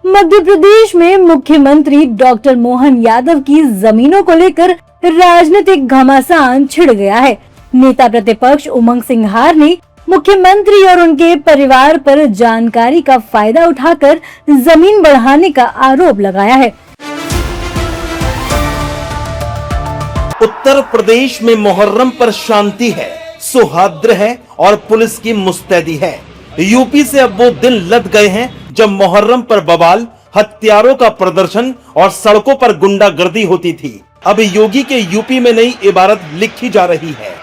मध्य प्रदेश में मुख्यमंत्री डॉक्टर मोहन यादव की जमीनों को लेकर राजनीतिक घमासान छिड़ गया है। नेता प्रतिपक्ष उमंग सिंघार ने मुख्यमंत्री और उनके परिवार पर जानकारी का फायदा उठाकर जमीन बढ़ाने का आरोप लगाया है। उत्तर प्रदेश में मुहर्रम पर शांति है, सौहार्द है और पुलिस की मुस्तैदी है। यूपी से अब वो दिन लद गए हैं जब मुहर्रम पर बवाल, हथियारों का प्रदर्शन और सड़कों पर गुंडागर्दी होती थी। अब योगी के यूपी में नई इबारत लिखी जा रही है।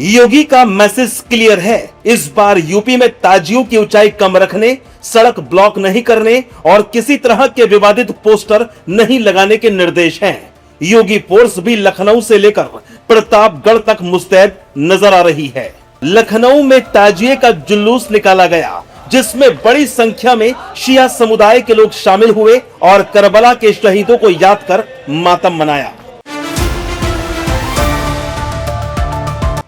योगी का मैसेज क्लियर है। इस बार यूपी में ताजियों की ऊंचाई कम रखने, सड़क ब्लॉक नहीं करने और किसी तरह के विवादित पोस्टर नहीं लगाने के निर्देश हैं। योगी फोर्स भी लखनऊ से लेकर प्रतापगढ़ तक मुस्तैद नजर आ रही है। लखनऊ में ताजिए का जुलूस निकाला गया, जिसमें बड़ी संख्या में शिया समुदाय के लोग शामिल हुए और करबला के शहीदों को याद कर मातम मनाया।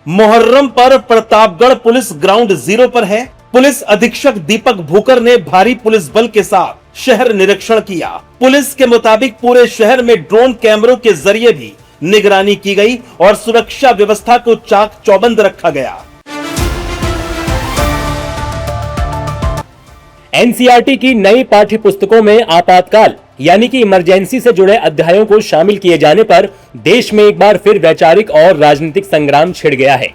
मुहर्रम पर प्रतापगढ़ पुलिस ग्राउंड जीरो पर है। पुलिस अधीक्षक दीपक भूकर ने भारी पुलिस बल के साथ शहर निरीक्षण किया। पुलिस के मुताबिक पूरे शहर में ड्रोन कैमरों के जरिए भी निगरानी की गई और सुरक्षा व्यवस्था को चाक चौबंद रखा गया। एनसीईआरटी की नई पाठ्य पुस्तकों में आपातकाल यानी कि इमरजेंसी से जुड़े अध्यायों को शामिल किए जाने पर देश में एक बार फिर वैचारिक और राजनीतिक संग्राम छिड़ गया है।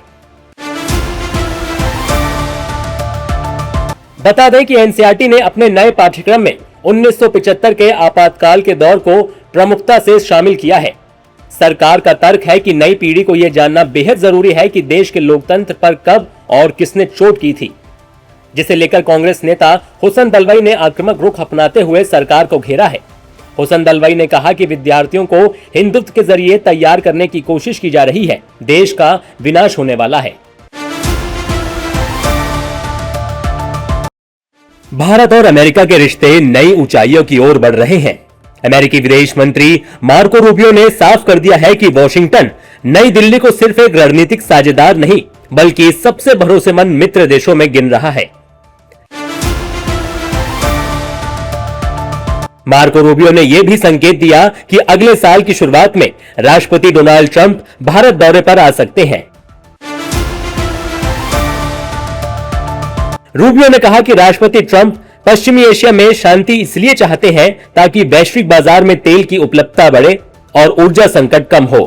बता दें कि एनसीईआरटी ने अपने नए पाठ्यक्रम में 1975 के आपातकाल के दौर को प्रमुखता से शामिल किया है। सरकार का तर्क है कि नई पीढ़ी को यह जानना बेहद जरूरी है कि देश के लोकतंत्र पर कब और किसने चोट की थी, जिसे लेकर कांग्रेस नेता हुसैन दलवाई ने आक्रामक रुख अपनाते हुए सरकार को घेरा है। हुसैन दलवाई ने कहा कि विद्यार्थियों को हिंदुत्व के जरिए तैयार करने की कोशिश की जा रही है, देश का विनाश होने वाला है। भारत और अमेरिका के रिश्ते नई ऊंचाइयों की ओर बढ़ रहे हैं। अमेरिकी विदेश मंत्री मार्को रूबियो ने साफ कर दिया है कि वॉशिंगटन नई दिल्ली को सिर्फ एक रणनीतिक साझेदार नहीं बल्कि सबसे भरोसेमंद मित्र देशों में गिन रहा है। मार्को रूबियो ने यह भी संकेत दिया कि अगले साल की शुरुआत में राष्ट्रपति डोनाल्ड ट्रंप भारत दौरे पर आ सकते हैं। रूबियो ने कहा कि राष्ट्रपति ट्रंप पश्चिमी एशिया में शांति इसलिए चाहते हैं ताकि वैश्विक बाजार में तेल की उपलब्धता बढ़े और ऊर्जा संकट कम हो।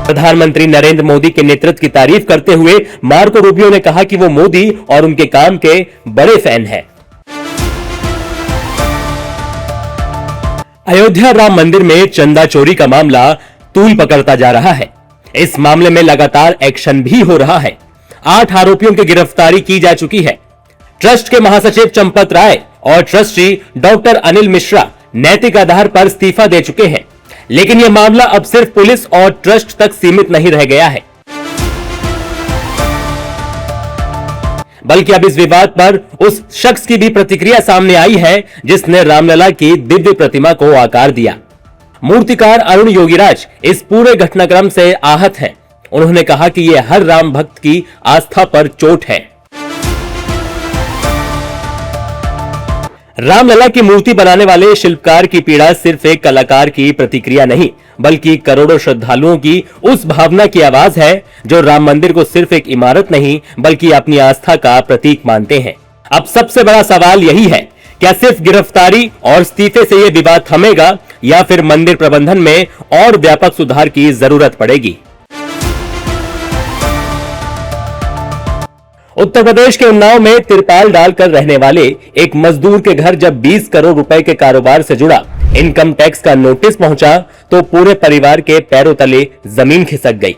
प्रधानमंत्री नरेंद्र मोदी के नेतृत्व की तारीफ करते हुए मार्को रूबियो ने कहा कि वो मोदी और उनके काम के बड़े फैन हैं। अयोध्या राम मंदिर में चंदा चोरी का मामला तूल पकड़ता जा रहा है। इस मामले में लगातार एक्शन भी हो रहा है। 8 आरोपियों की गिरफ्तारी की जा चुकी है। ट्रस्ट के महासचिव चंपत राय और ट्रस्टी डॉक्टर अनिल मिश्रा नैतिक आधार पर इस्तीफा दे चुके हैं, लेकिन यह मामला अब सिर्फ पुलिस और ट्रस्ट तक सीमित नहीं रह गया है, बल्कि अब इस विवाद पर उस शख्स की भी प्रतिक्रिया सामने आई है जिसने रामलला की दिव्य प्रतिमा को आकार दिया। मूर्तिकार अरुण योगीराज इस पूरे घटनाक्रम से आहत हैं। उन्होंने कहा कि यह हर राम भक्त की आस्था पर चोट है। रामलला की मूर्ति बनाने वाले शिल्पकार की पीड़ा सिर्फ एक कलाकार की प्रतिक्रिया नहीं बल्कि करोड़ों श्रद्धालुओं की उस भावना की आवाज है जो राम मंदिर को सिर्फ एक इमारत नहीं बल्कि अपनी आस्था का प्रतीक मानते हैं। अब सबसे बड़ा सवाल यही है, क्या सिर्फ गिरफ्तारी और इस्तीफे से यह विवाद थमेगा या फिर मंदिर प्रबंधन में और व्यापक सुधार की जरूरत पड़ेगी। उत्तर प्रदेश के उन्नाव में तिरपाल डालकर रहने वाले एक मजदूर के घर जब 20 करोड़ रुपए के कारोबार से जुड़ा इनकम टैक्स का नोटिस पहुंचा तो पूरे परिवार के पैरों तले जमीन खिसक गई।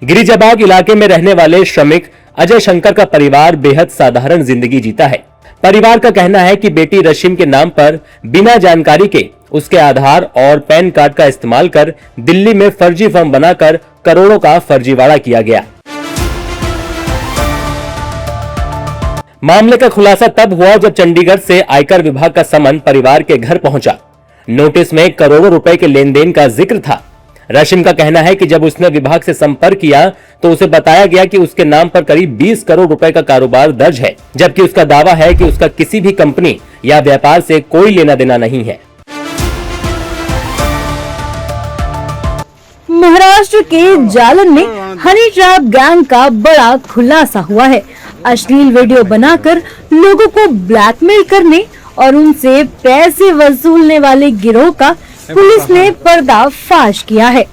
गिरिजाबाग इलाके में रहने वाले श्रमिक अजय शंकर का परिवार बेहद साधारण जिंदगी जीता है। परिवार का कहना है कि बेटी रशीम के नाम पर बिना जानकारी के उसके आधार और पैन कार्ड का इस्तेमाल कर दिल्ली में फर्जी फॉर्म बनाकर करोड़ों का फर्जीवाड़ा किया गया। मामले का खुलासा तब हुआ जब चंडीगढ़ से आयकर विभाग का समन परिवार के घर पहुंचा। नोटिस में करोड़ों रुपए के लेन देन का जिक्र था। रशिम का कहना है कि जब उसने विभाग से संपर्क किया तो उसे बताया गया कि उसके नाम पर करीब 20 करोड़ रुपए का कारोबार दर्ज है, जबकि उसका दावा है कि उसका किसी भी कंपनी या व्यापार से कोई लेना देना नहीं है। महाराष्ट्र के जालन में हनी ट्रैप गैंग का बड़ा खुलासा हुआ है। अश्लील वीडियो बनाकर लोगों को ब्लैकमेल करने और उनसे पैसे वसूलने वाले गिरोह का पुलिस ने पर्दाफाश किया है।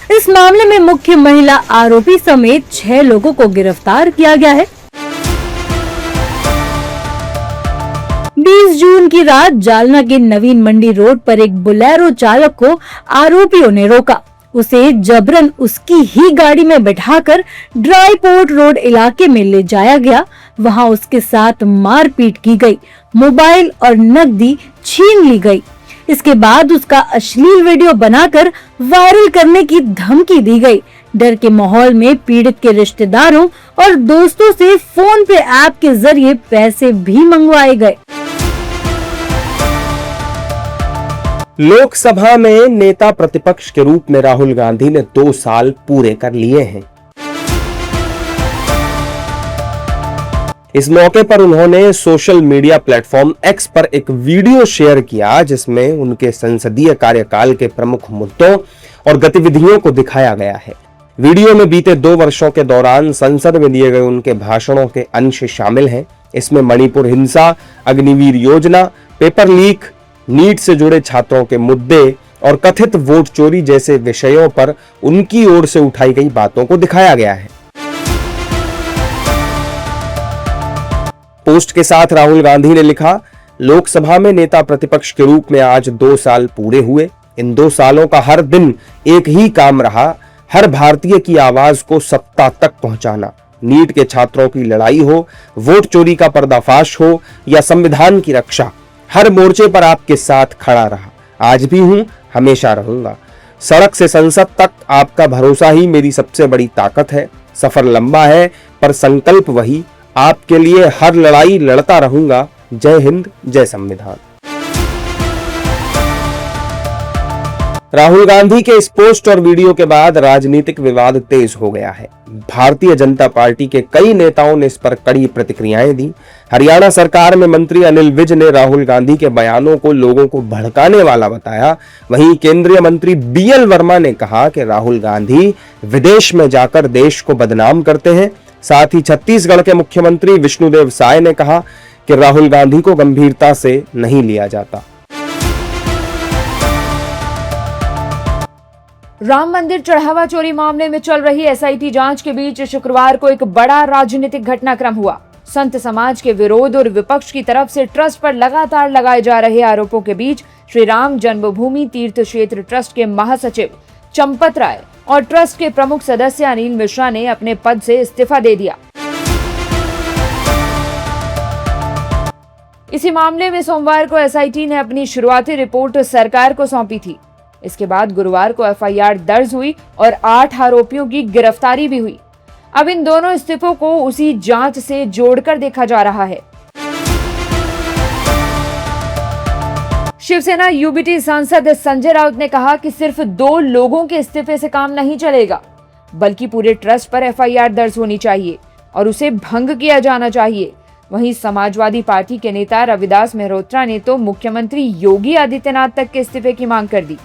इस मामले में मुख्य महिला आरोपी समेत 6 लोगों को गिरफ्तार किया गया है। 20 जून की रात जालना के नवीन मंडी रोड पर एक बोलेरो चालक को आरोपियों ने रोका। उसे जबरन उसकी ही गाड़ी में बिठाकर ड्राई पोर्ट रोड इलाके में ले जाया गया। वहां उसके साथ मारपीट की गई, मोबाइल और नकदी छीन ली गई। इसके बाद उसका अश्लील वीडियो बनाकर वायरल करने की धमकी दी गई। डर के माहौल में पीड़ित के रिश्तेदारों और दोस्तों से फोन पे ऐप के जरिए पैसे भी मंगवाए गए। लोकसभा में नेता प्रतिपक्ष के रूप में राहुल गांधी ने 2 साल पूरे कर लिए हैं। इस मौके पर उन्होंने सोशल मीडिया प्लेटफॉर्म एक्स पर एक वीडियो शेयर किया जिसमें उनके संसदीय कार्यकाल के प्रमुख मुद्दों और गतिविधियों को दिखाया गया है। वीडियो में बीते 2 वर्षों के दौरान संसद में दिए गए उनके भाषणों के अंश शामिल हैं। इसमें मणिपुर हिंसा, अग्निवीर योजना, पेपर लीक, नीट से जुड़े छात्रों के मुद्दे और कथित वोट चोरी जैसे विषयों पर उनकी ओर से उठाई गई बातों को दिखाया गया है। पोस्ट के साथ राहुल गांधी ने लिखा, लोकसभा में नेता प्रतिपक्ष के रूप में आज 2 साल पूरे हुए। इन 2 सालों का हर दिन एक ही काम रहा, हर भारतीय की आवाज को सत्ता तक पहुंचाना। नीट के छात्रों की लड़ाई हो, वोट चोरी का पर्दाफाश हो या संविधान की रक्षा, हर मोर्चे पर आपके साथ खड़ा रहा। आज भी हूं, हमेशा रहूंगा। सड़क से संसद तक आपका भरोसा ही मेरी सबसे बड़ी ताकत है। सफर लंबा है पर संकल्प वही, आपके लिए हर लड़ाई लड़ता रहूंगा। जय हिंद, जय संविधान। राहुल गांधी के इस पोस्ट और वीडियो के बाद राजनीतिक विवाद तेज हो गया है। भारतीय जनता पार्टी के कई नेताओं ने इस पर कड़ी प्रतिक्रियाएं दी। हरियाणा सरकार में मंत्री अनिल विज ने राहुल गांधी के बयानों को लोगों को भड़काने वाला बताया। वहीं केंद्रीय मंत्री BL वर्मा ने कहा कि राहुल गांधी विदेश में जाकर देश को बदनाम करते हैं। साथ ही छत्तीसगढ़ के मुख्यमंत्री विष्णुदेव साय ने कहा कि राहुल गांधी को गंभीरता से नहीं लिया जाता। राम मंदिर चढ़ावा चोरी मामले में चल रही SIT जांच के बीच शुक्रवार को एक बड़ा राजनीतिक घटनाक्रम हुआ। संत समाज के विरोध और विपक्ष की तरफ से ट्रस्ट पर लगातार लगाए जा रहे आरोपों के बीच श्री राम जन्मभूमि तीर्थ क्षेत्र ट्रस्ट के महासचिव चंपत राय और ट्रस्ट के प्रमुख सदस्य अनिल मिश्रा ने अपने पद से इस्तीफा दे दिया। इसी मामले में सोमवार को SIT ने अपनी शुरुआती रिपोर्ट सरकार को सौंपी थी। इसके बाद गुरुवार को FIR दर्ज हुई और 8 आरोपियों की गिरफ्तारी भी हुई। अब इन दोनों इस्तीफों को उसी जांच से जोड़कर देखा जा रहा है। शिवसेना UBT सांसद संजय राउत ने कहा कि सिर्फ 2 लोगों के इस्तीफे से काम नहीं चलेगा, बल्कि पूरे ट्रस्ट पर FIR दर्ज होनी चाहिए और उसे भंग किया जाना चाहिए। वहीं समाजवादी पार्टी के नेता रविदास मेहरोत्रा ने तो मुख्यमंत्री योगी आदित्यनाथ तक के इस्तीफे की मांग कर दी।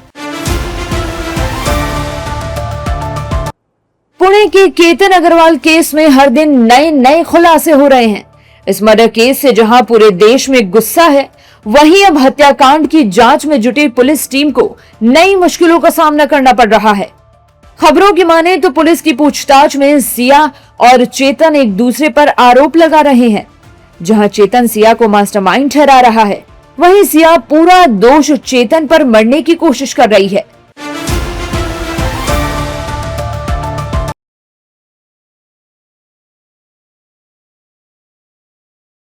पुणे के केतन अग्रवाल केस में हर दिन नए खुलासे हो रहे हैं। इस मर्डर केस से जहां पूरे देश में गुस्सा है, वहीं अब हत्याकांड की जांच में जुटी पुलिस टीम को नई मुश्किलों का सामना करना पड़ रहा है। खबरों की माने तो पुलिस की पूछताछ में सिया और चेतन एक दूसरे पर आरोप लगा रहे हैं। जहां चेतन सिया को मास्टरमाइंड ठहरा रहा है, वहीं सिया पूरा दोष चेतन पर मढ़ने की कोशिश कर रही है।